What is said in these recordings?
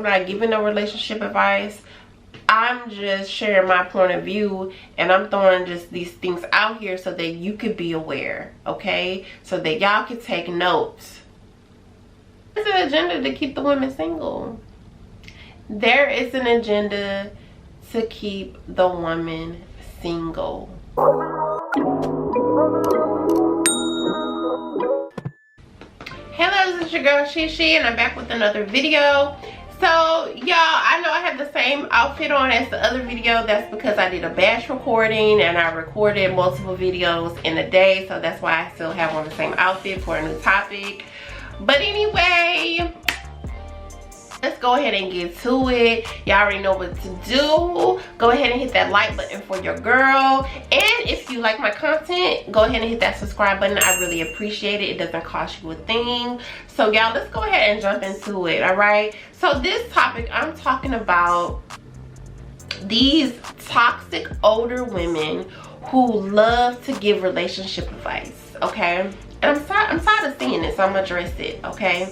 I'm not giving no relationship advice. I'm just sharing my point of view, and I'm throwing just these things out here so that you could be aware, okay? So that y'all can take notes. There's an agenda to keep the women single. There is an agenda to keep the woman single. Hello, this is your girl She, and I'm back with another video. So y'all, I know I have the same outfit on as the other video. That's because I did a batch recording and I recorded multiple videos in a day, so that's why I still have on the same outfit for a new topic. But anyway, let's go ahead and get to it. Y'all already know what to do. Go ahead and hit that like button for your girl. And if you like my content, go ahead and hit that subscribe button. I really appreciate it. It doesn't cost you a thing. So y'all, let's go ahead and jump into it, all right? So this topic, I'm talking about these toxic older women who love to give relationship advice, okay? And I'm tired of seeing this, so I'm gonna address it, okay?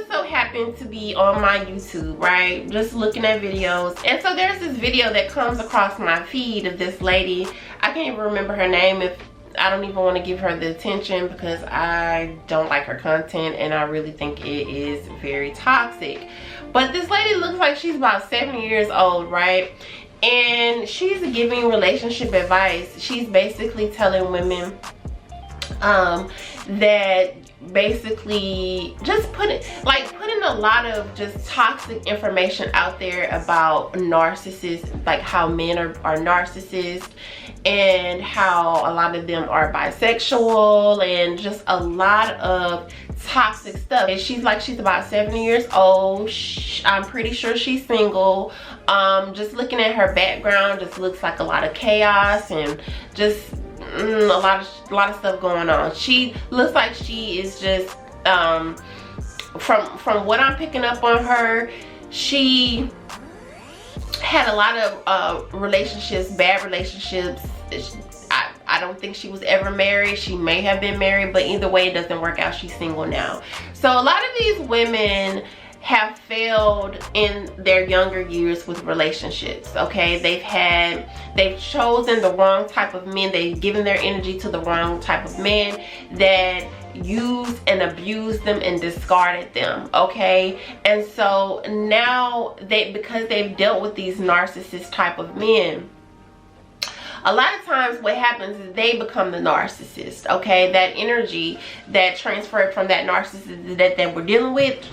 So happened to be on my YouTube, right, just looking at videos, and so there's this video that comes across my feed of this lady. I can't even remember her name. If I don't even want to give her the attention because I don't like her content and I really think it is very toxic. But this lady looks like she's about 70 years old, right, and she's giving relationship advice. She's basically telling women that basically just putting a lot of just toxic information out there about narcissists, like how men are narcissists and how a lot of them are bisexual and just a lot of toxic stuff. And she's about 70 years old. I'm pretty sure she's single. Just looking at her background, just looks like a lot of chaos and just a lot of stuff going on. She looks like she is just from what I'm picking up on her, she had a lot of relationships, bad relationships. I don't think she was ever married. She may have been married, but either way, it doesn't work out. She's single now. So a lot of these women have failed in their younger years with relationships, okay? They've chosen the wrong type of men. They've given their energy to the wrong type of men that used and abused them and discarded them, okay? And so now because they've dealt with these narcissist type of men, a lot of times what happens is they become the narcissist, okay? That energy that transferred from that narcissist that they were dealing with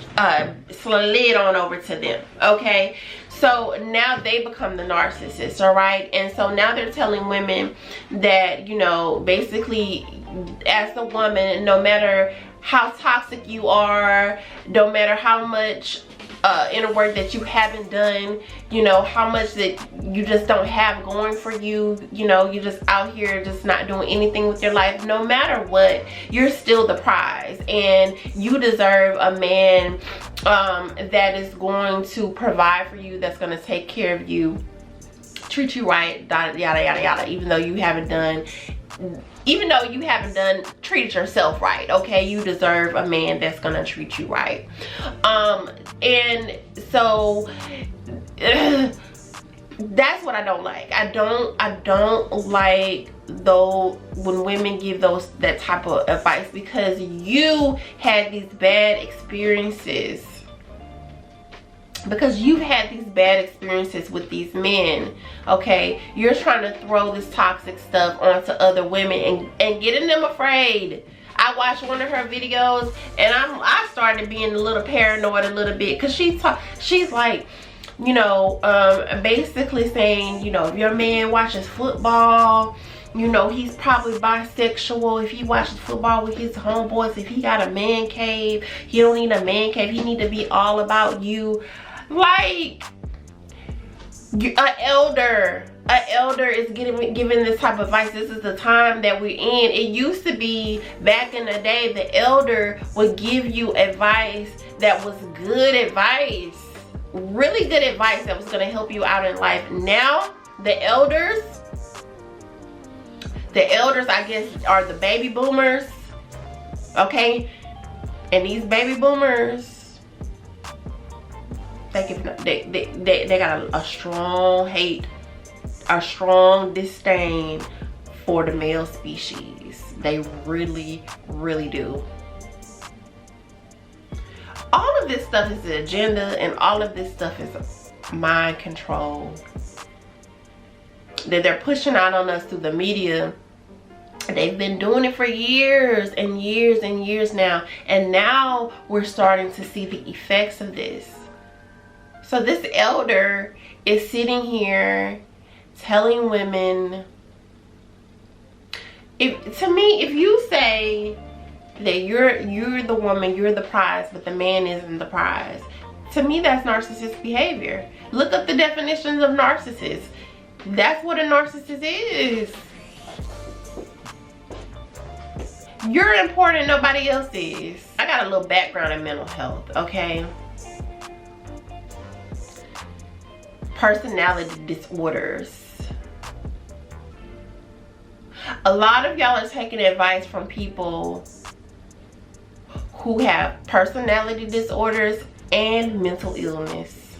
slid on over to them, okay? So now they become the narcissist, all right? And so now they're telling women that, you know, basically as a woman, no matter how toxic you are, no matter how much inner work that you haven't done, you know, how much that you just don't have going for you, you know, you're just out here just not doing anything with your life, no matter what, you're still the prize and you deserve a man that is going to provide for you, that's going to take care of you, treat you right, yada yada yada, even though you haven't treated yourself right, okay? You deserve a man that's gonna treat you right. And so that's what I don't like. I don't like though when women give that type of advice, because you had these bad experiences. Because you've had these bad experiences with these men, okay? You're trying to throw this toxic stuff onto other women and getting them afraid. I watched one of her videos and I started being a little paranoid a little bit, because she's like, you know, basically saying, you know, if your man watches football, you know, he's probably bisexual. If he watches football with his homeboys, if he got a man cave, he don't need a man cave, he need to be all about you. Like, an elder is giving this type of advice. This is the time that we're in. It used to be back in the day, the elder would give you advice that was good advice, really good advice that was going to help you out in life. Now the elders I guess are the baby boomers, okay? And these baby boomers, mistaken, they got a strong hate, a strong disdain for the male species. They really, really do. All of this stuff is the agenda, and all of this stuff is mind control that they're pushing out on us through the media. They've been doing it for years and years and years now, and now we're starting to see the effects of this. So this elder is sitting here telling women, to me, if you say that you're the woman, you're the prize, but the man isn't the prize, to me that's narcissist behavior. Look up the definitions of narcissist. That's what a narcissist is. You're important, nobody else is. I got a little background in mental health, okay? Personality disorders. A lot of y'all are taking advice from people who have personality disorders and mental illness.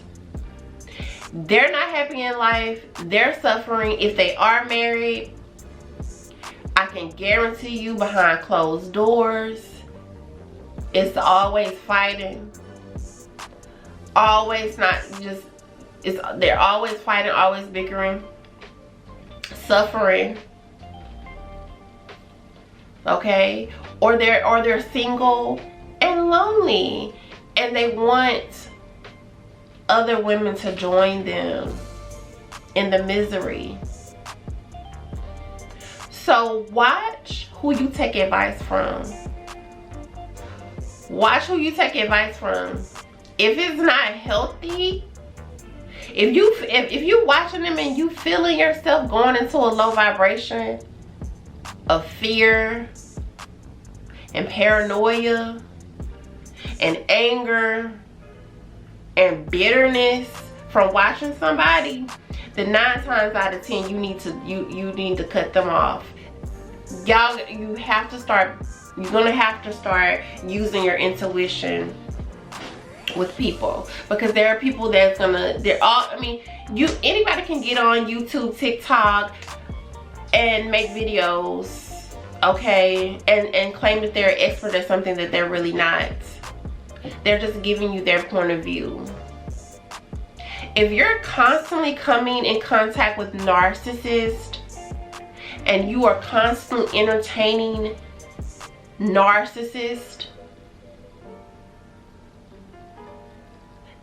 They're not happy in life. They're suffering. If they are married, I can guarantee you behind closed doors, it's always fighting. Always not just, they're always fighting, always bickering, suffering. Okay? Or they're single and lonely, and they want other women to join them in the misery. So watch who you take advice from. Watch who you take advice from. If it's not healthy, if you watching them and you feeling yourself going into a low vibration of fear and paranoia and anger and bitterness from watching somebody, then 9 times out of 10 you need to cut them off. Y'all, you're gonna have to start using your intuition with people, because there are people that's anybody can get on YouTube, TikTok, and make videos, okay, and claim that they're an expert at something that they're really not. They're just giving you their point of view. If you're constantly coming in contact with narcissists and you are constantly entertaining narcissists,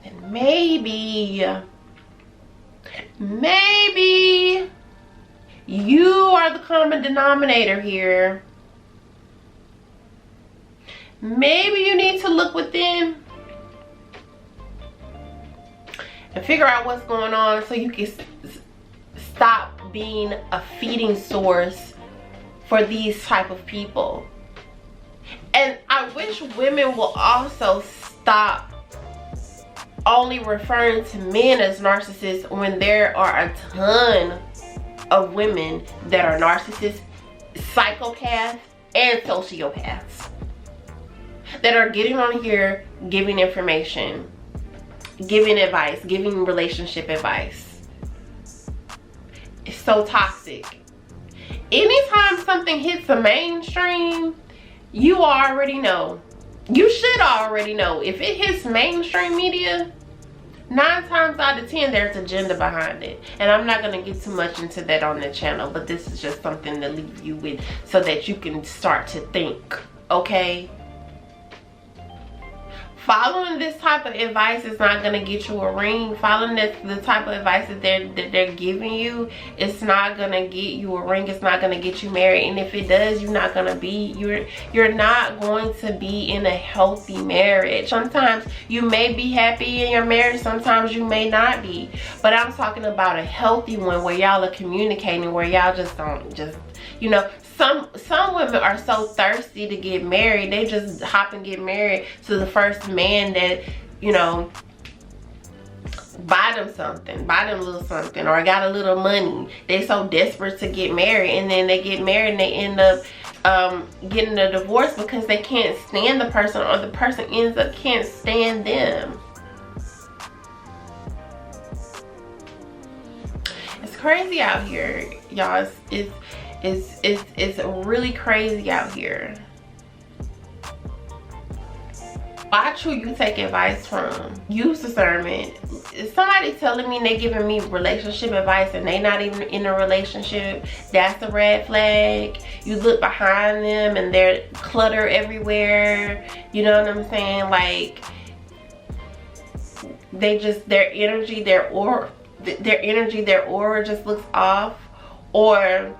then maybe you are the common denominator here. Maybe you need to look within and figure out what's going on so you can stop being a feeding source for these type of people. And I wish women will also stop only referring to men as narcissists when there are a ton of women that are narcissists, psychopaths, and sociopaths that are getting on here giving information, giving advice, giving relationship advice. It's so toxic. Anytime something hits the mainstream, you already know. You should already know. If it hits mainstream media, 9 times out of 10 there's agenda behind it. And I'm not going to get too much into that on the channel, but this is just something to leave you with so that you can start to think, okay? Following this type of advice is not going to get you a ring. Following the type of advice that they're giving you, it's not going to get you a ring. It's not going to get you married. And if it does, you're not going to be, you're not going to be in a healthy marriage. Sometimes you may be happy in your marriage. Sometimes you may not be. But I'm talking about a healthy one where y'all are communicating, where y'all just don't, you know, some women are so thirsty to get married, they just hop and get married to the first man that, you know, buy them a little something, or got a little money. They so desperate to get married, and then they get married and they end up getting a divorce because they can't stand the person, or the person ends up can't stand them. crazy out here, y'all. It's really crazy out here. Watch who you take advice from. Use discernment. If somebody telling me they giving me relationship advice and they not even in a relationship, that's a red flag. You look behind them and they're clutter everywhere. You know what I'm saying? Like, they just, their energy, their aura just looks off. Or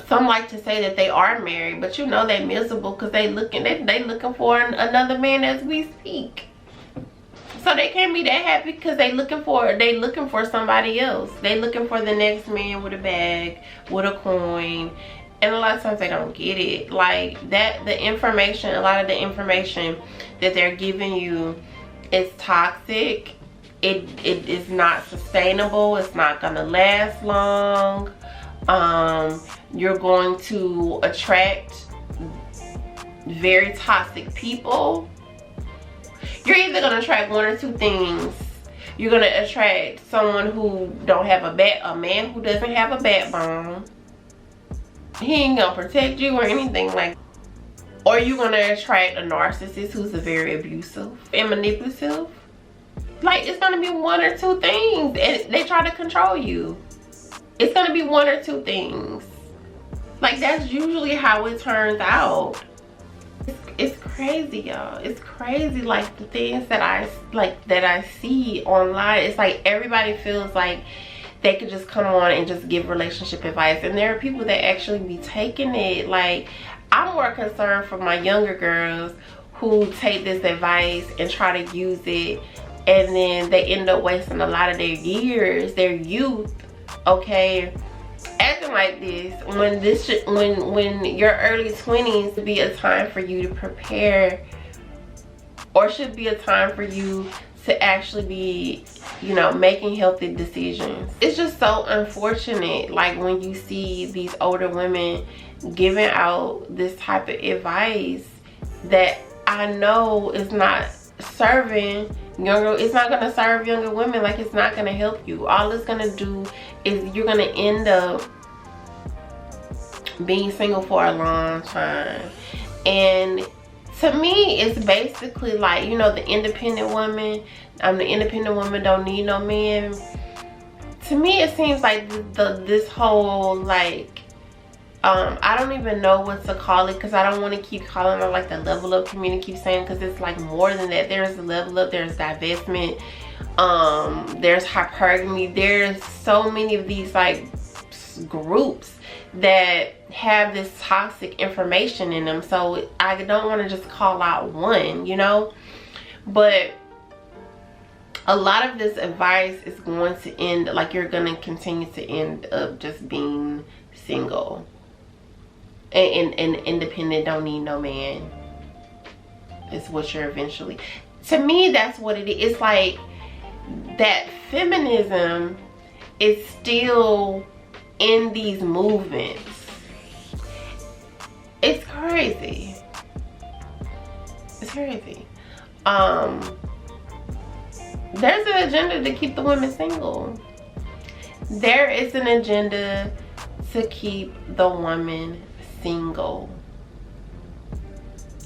some like to say that they are married, but you know they miserable because they looking for another man as we speak. So they can't be that happy because they looking for somebody else. They looking for the next man with a bag, with a coin, and a lot of times they don't get it. Like that, a lot of the information that they're giving you is toxic. It is not sustainable. It's not gonna last long. You're going to attract very toxic people. You're either going to attract one or two things. You're going to attract someone who don't have a man who doesn't have a backbone. He ain't going to protect you or anything like that. Or you're going to attract a narcissist who's very abusive and manipulative. Like, it's going to be one or two things, and they try to control you. It's going to be one or two things. Like, that's usually how it turns out. It's crazy, y'all. It's crazy. Like, the things that I see online, it's like everybody feels like they could just come on and just give relationship advice, and there are people that actually be taking it. Like, I'm more concerned for my younger girls who take this advice and try to use it, and then they end up wasting a lot of their years, their youth, okay, acting like this, when your early 20s should be a time for you to prepare, or should be a time for you to actually be, you know, making healthy decisions. It's just so unfortunate, like, when you see these older women giving out this type of advice that I know is not serving it's not going to serve younger women. Like, it's not going to help you. All it's going to do is you're going to end up being single for a long time. And to me, it's basically like, you know, the independent woman. The independent woman don't need no man. To me, it seems like this whole, like, I don't even know what to call it, because I don't want to keep calling it like the level up community keeps saying, because it's like more than that. There's a level up, there's divestment, there's hypergamy, there's so many of these like groups that have this toxic information in them. So I don't want to just call out one, you know, but a lot of this advice is going to end, like, you're going to continue to end up just being single. And independent, don't need no man. It's what you're eventually. To me, that's what it is. It's like that feminism is still in these movements. It's crazy. It's crazy. There's an agenda to keep the women single. There is an agenda to keep the woman single.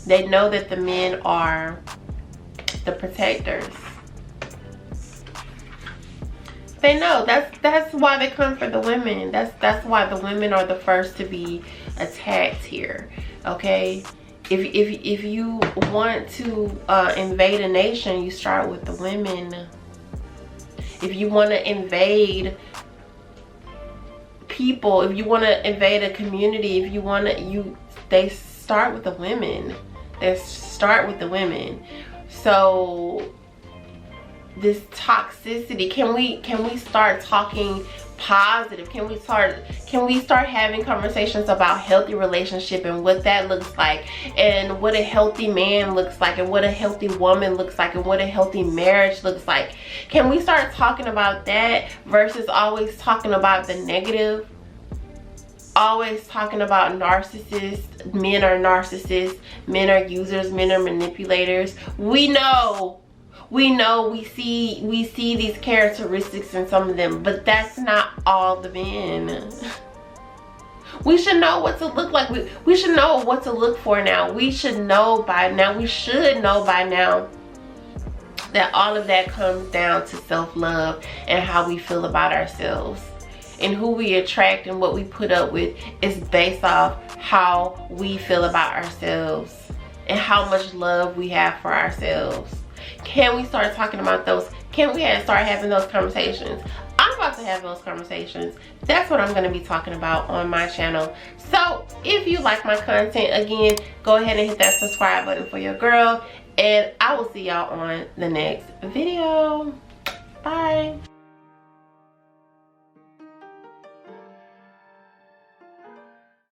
They know that the men are the protectors. They know that's why they come for the women. That's why the women are the first to be attacked here. Okay, if you want to invade a nation, you start with the women. If you want to invade people, if you want to invade a community, if you want to, they start with the women. They start with the women. So this toxicity, can we start talking positive? Can we start having conversations about healthy relationship and what that looks like, and what a healthy man looks like, and what a healthy woman looks like, and what a healthy marriage looks like? Can we start talking about that versus always talking about the negative? Always talking about narcissists. Men are narcissists, men are users, men are manipulators. We know we know we see these characteristics in some of them, but that's not all the men. We should know what to look like. We should know what to look for now. We should know by now. We should know by now that all of that comes down to self-love and how we feel about ourselves. And who we attract and what we put up with is based off how we feel about ourselves and how much love we have for ourselves. Can we start talking about those? Can we start having those conversations? I'm about to have those conversations. That's what I'm going to be talking about on my channel. So if you like my content, again, go ahead and hit that subscribe button for your girl. And I will see y'all on the next video. Bye.